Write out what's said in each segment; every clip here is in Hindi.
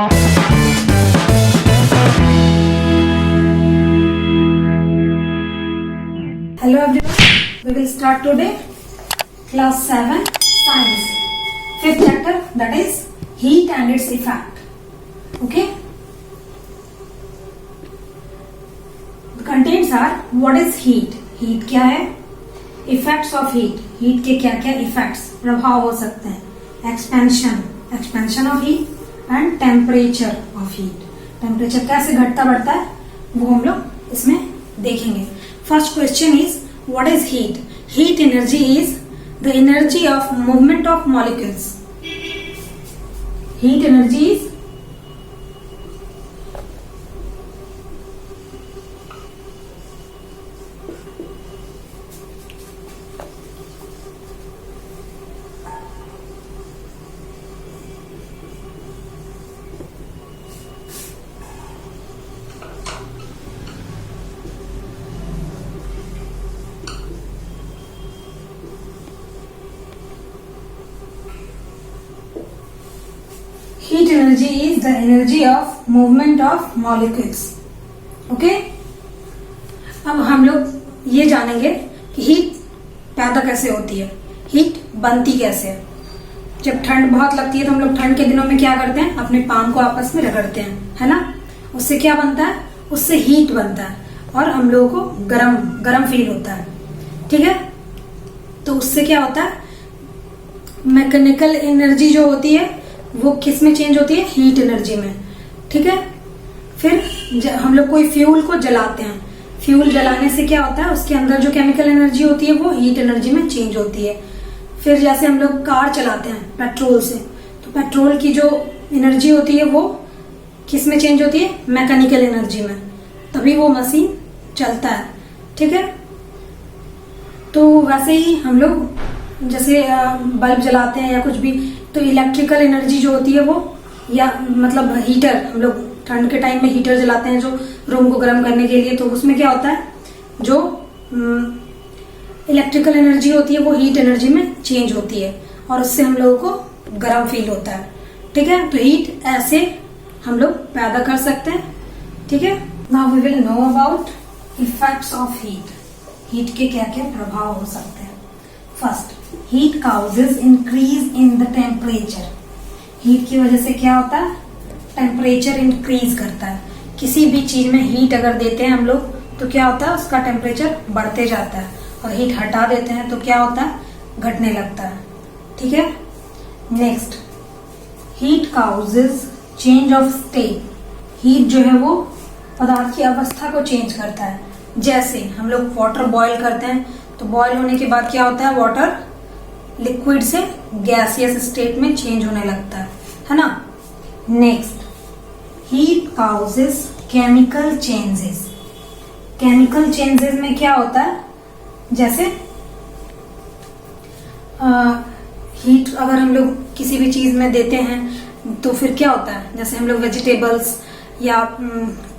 Hello everyone, we will start today class 7 science, 5th chapter, that is heat and its effect. Okay, the contents are what is heat, heat क्या है, effects of heat, heat के क्या क्या effects प्रभाव हो सकते हैं, expansion of heat and temperature of heat, temperature कैसे घटता बढ़ता है वो हम लोग इसमें देखेंगे. First question is what is heat? Heat energy is the energy of movement of molecules. Heat energy is the energy of movement of molecules. Okay? अब हम लोग ये जानेंगे कि हीट पैदा कैसे होती है, हीट बनती कैसे है. जब ठंड बहुत लगती है तो हम लोग ठंड के दिनों में क्या करते हैं, अपने पाम को आपस में रगड़ते हैं, है ना. उससे क्या बनता है, उससे हीट बनता है और हम लोगों को गरम गरम फील होता है. ठीक है, तो उससे क्या होता है, मैकेनिकल एनर्जी जो होती है वो किस में चेंज होती है, हीट एनर्जी में. ठीक है, फिर हम लोग कोई फ्यूल को जलाते हैं, फ्यूल जलाने से क्या होता है, उसके अंदर जो केमिकल एनर्जी होती है वो हीट एनर्जी में चेंज होती है. फिर जैसे हम लोग कार चलाते हैं पेट्रोल से, तो पेट्रोल की जो एनर्जी होती है वो किस में चेंज होती है, मैकेनिकल एनर्जी में, तभी वो मशीन चलता है. ठीक है, तो वैसे ही हम लोग जैसे बल्ब जलाते हैं या कुछ भी, तो इलेक्ट्रिकल एनर्जी जो होती है वो, या मतलब हीटर, हम लोग ठंड के टाइम में हीटर जलाते हैं जो रूम को गर्म करने के लिए, तो उसमें क्या होता है, जो इलेक्ट्रिकल एनर्जी होती है वो हीट एनर्जी में चेंज होती है और उससे हम लोगों को गर्म फील होता है. ठीक है, तो हीट ऐसे हम लोग पैदा कर सकते हैं. ठीक है, now we will know about effects of heat, heat के क्या क्या प्रभाव हो सकते हैं. First, heat causes increase in the temperature. Heat की वजह से क्या होता है, टेम्परेचर इंक्रीज करता है. किसी भी चीज में हीट अगर देते हैं हम लोग तो क्या होता है, उसका टेम्परेचर बढ़ते जाता है, और हीट हटा देते हैं तो क्या होता है, घटने लगता है. ठीक है, next, heat causes change of state. Heat जो है वो पदार्थ की अवस्था को चेंज करता है. जैसे हम लोग वाटर बॉईल करते हैं तो बॉईल होने के बाद क्या होता है, वाटर लिक्विड से गैसियस स्टेट में चेंज होने लगता है ना. Next, heat causes chemical changes. Chemical changes में क्या होता है, जैसे हीट अगर हम लोग किसी भी चीज में देते हैं तो फिर क्या होता है, जैसे हम लोग वेजिटेबल्स या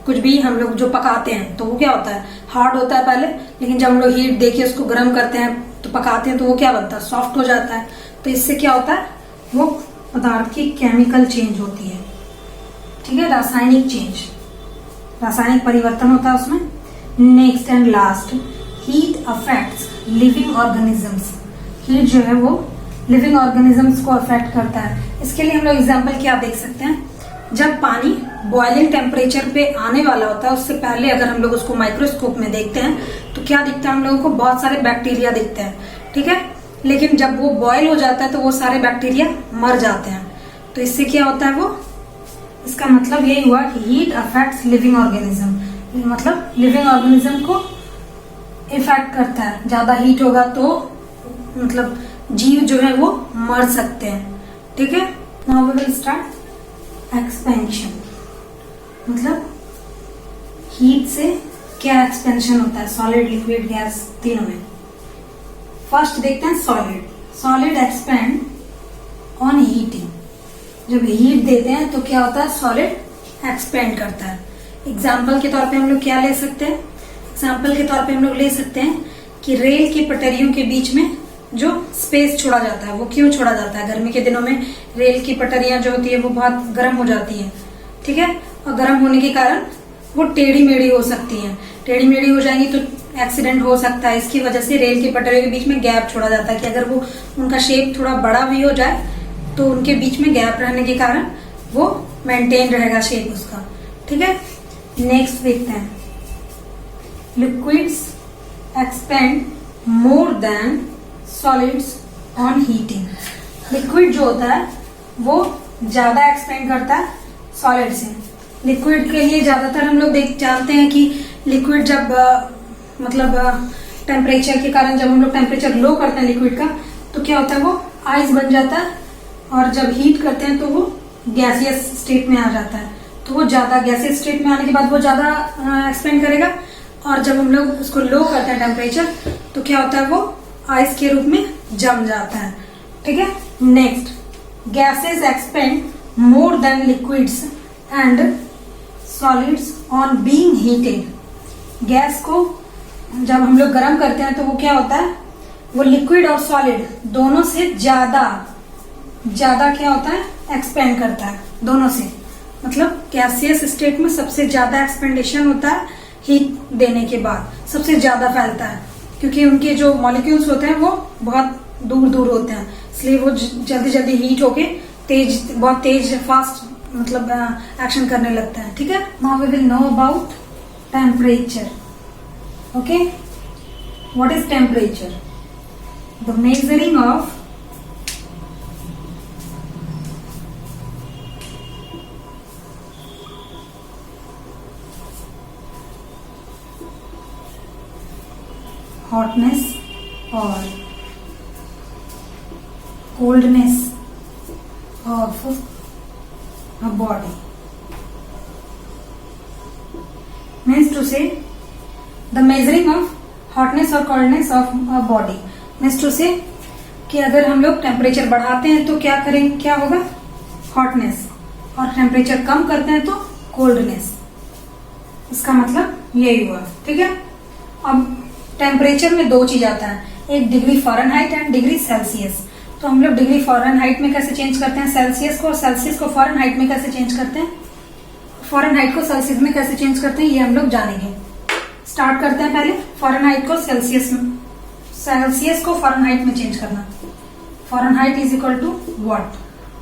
कुछ भी हम लोग जो पकाते हैं तो वो क्या होता है, हार्ड होता है पहले, लेकिन जब हम लोग हीट देके उसको गर्म करते हैं तो पकाते हैं तो वो क्या बनता है, सॉफ्ट हो जाता है. तो इससे क्या होता है, वो पदार्थ की केमिकल चेंज होती है. ठीक है, रासायनिक चेंज, रासायनिक परिवर्तन होता है उसमें. Next and last, heat affects living organisms. Heat जो है वो लिविंग ऑर्गेनिजम्स को अफेक्ट करता है. इसके लिए हम लोग एग्जाम्पल क्या देख सकते हैं, जब पानी बॉइलिंग टेम्परेचर पे आने वाला होता है उससे पहले अगर हम लोग उसको माइक्रोस्कोप में देखते हैं तो क्या दिखता है, हम लोगों को बहुत सारे बैक्टीरिया दिखते हैं. ठीक है, लेकिन जब वो बॉयल हो जाता है तो वो सारे बैक्टीरिया मर जाते हैं. तो इससे क्या होता है, वो इसका मतलब यही हुआ कि हीट अफेक्ट्स लिविंग ऑर्गेनिज्म, मतलब लिविंग ऑर्गेनिज्म को इफेक्ट करता है. ज्यादा हीट होगा तो मतलब जीव जो है वो मर सकते हैं. ठीक है, now we will start expansion. मतलब हीट से क्या एक्सपेंशन होता है, सॉलिड लिक्विड गैस तीनों में. फर्स्ट देखते हैं solid. Solid expand on heating. जब हीट देते हैं तो क्या होता है, सॉलिड एक्सपेंड करता है. एग्जाम्पल के तौर पे हम लोग क्या ले सकते हैं, एग्जाम्पल के तौर पे हम लोग ले सकते हैं कि रेल की पटरियों के बीच में जो स्पेस छोड़ा जाता है वो क्यों छोड़ा जाता है, गर्मी के दिनों में रेल की पटरियां जो होती है वो बहुत गर्म हो जाती है ठीक है। और गर्म होने के कारण वो टेढ़ी मेढ़ी हो सकती हैं। टेढ़ी मेढ़ी हो जाएंगी तो एक्सीडेंट हो सकता है। इसकी वजह से रेल की पटरियों के बीच में गैप छोड़ा जाता है कि अगर वो उनका शेप थोड़ा बड़ा भी हो जाए तो उनके बीच में गैप रहने के कारण वो मेंटेन रहेगा शेप उसका, ठीक है। नेक्स्ट देखते हैं, liquids expand more than solids on heating. Liquid जो होता है वो ज्यादा एक्सपेंड करता है सॉलिड से। लिक्विड के लिए ज्यादातर हम लोग जानते हैं कि लिक्विड जब टेम्परेचर के कारण जब हम लोग टेम्परेचर लो करते हैं लिक्विड का तो क्या होता है, वो आइस बन जाता है। और जब हीट करते हैं तो वो गैसियस स्टेट में आ जाता है। तो वो ज्यादा गैसियस स्टेट में आने के बाद वो ज्यादा एक्सपेंड करेगा। और जब हम लोग उसको लो करते हैं टेम्परेचर तो क्या होता है, वो आइस के रूप में जम जाता है, ठीक है। Next, gases expand more than liquids and solids on being heated. Gas को जब हम लोग गर्म करते हैं तो वो क्या होता है, वो लिक्विड और सॉलिड दोनों से ज्यादा क्या होता है, एक्सपेंड करता है दोनों से। मतलब गैसियस स्टेट में सबसे ज्यादा एक्सपेंडेशन होता है हीट देने के बाद, सबसे ज्यादा फैलता है क्योंकि उनके जो मॉलिक्यूल्स होते हैं वो बहुत दूर दूर होते हैं, इसलिए वो जल्दी जल्दी हीट होके बहुत तेज फास्ट एक्शन करने लगता है, ठीक है। Now we will know about temperature. Okay, what is temperature? The measuring of hotness or coldness of a body. Means to say the measuring of hotness or coldness of a body. Means to say कि अगर हम लोग टेम्परेचर बढ़ाते हैं तो क्या करेंगे, क्या होगा, हॉटनेस, और टेम्परेचर कम करते हैं तो कोल्डनेस। इसका मतलब यही हुआ, ठीक है। अब टेम्परेचर में दो चीज आता है, एक degree Fahrenheit and degree Celsius. तो हम लोग डिग्री फ़ारेनहाइट में कैसे चेंज करते हैं सेल्सियस को, और सेल्सियस को फ़ारेनहाइट में कैसे चेंज करते हैं, फ़ारेनहाइट को सेल्सियस में कैसे चेंज करते हैं, ये हम लोग जानेंगे। स्टार्ट करते हैं पहले फ़ारेनहाइट को सेल्सियस को फ़ारेनहाइट में चेंज करना। Fahrenheit is equal to what,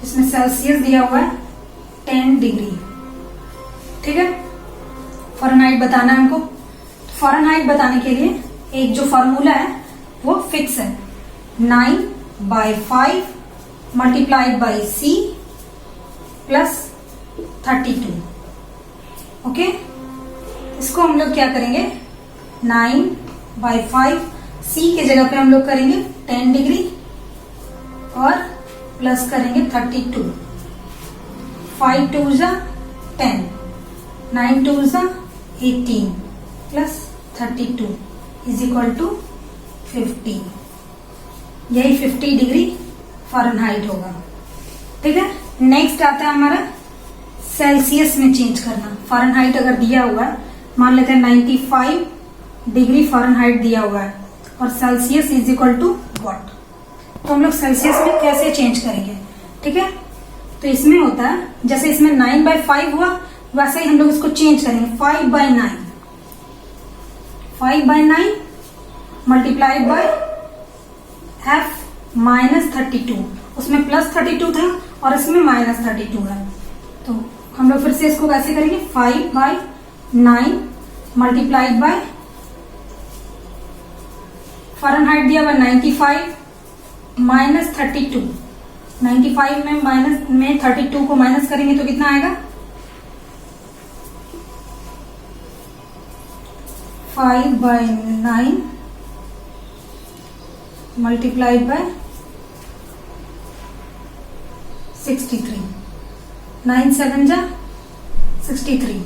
इसमें सेल्सियस दिया हुआ है 10 डिग्री, ठीक है। फ़ारेनहाइट बताना है हमको। फ़ारेनहाइट बताने के लिए एक जो फॉर्मूला है वो फिक्स है, 9/5 multiplied by C plus 32। Okay, इसको हम लोग क्या करेंगे, 9/5 C के जगह पे हम लोग करेंगे 10 डिग्री और प्लस करेंगे 32। 5 2 जा 10, 9 2 जा 18 प्लस 32 इज इक्वल टू 50। यही 50 डिग्री फ़ारेनहाइट होगा, ठीक है। नेक्स्ट आता है हमारा सेल्सियस में चेंज करना। फ़ारेनहाइट अगर दिया हुआ है, मान लेते हैं 95 डिग्री फ़ारेनहाइट दिया हुआ है और Celsius is equal to what, तो हम लोग सेल्सियस में कैसे चेंज करेंगे, ठीक है। तो इसमें होता है, जैसे इसमें 9/5 हुआ वैसे ही हम लोग इसको चेंज करेंगे, 5/9 5/9 मल्टीप्लाइड बाय F माइनस 32। उसमें प्लस 32 था और इसमें माइनस 32 है, तो हम लोग फिर से इसको कैसे करेंगे, 5/9 मल्टीप्लाइड बाय फ़ारेनहाइट दिया हुआ 95 माइनस 32। 95 में 32 को माइनस करेंगे तो कितना आएगा, 5/9 मल्टीप्लाइड बाय 63। 9 7 जा 63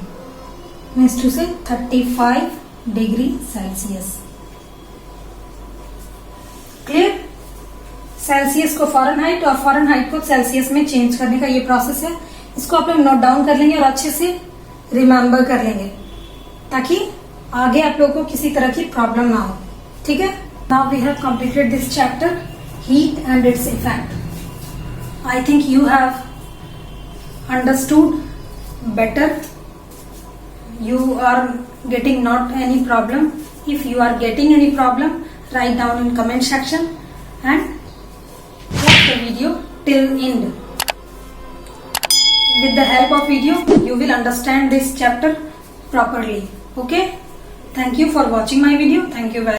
मीन्स टू से 35 डिग्री सेल्सियस। क्लियर? सेल्सियस को फ़ारेनहाइट और फ़ारेनहाइट को सेल्सियस में चेंज करने का ये प्रोसेस है। इसको आप लोग नोट डाउन कर लेंगे और अच्छे से रिमेम्बर कर लेंगे ताकि आगे आप लोगों को किसी तरह की प्रॉब्लम ना हो, ठीक है। Now we have completed this chapter, heat and its effect. I think you have understood better. You are getting not any problem. If you are getting any problem, write down in comment section and watch the video till end. With the help of video, you will understand this chapter properly. Okay? Thank you for watching my video. Thank you very much.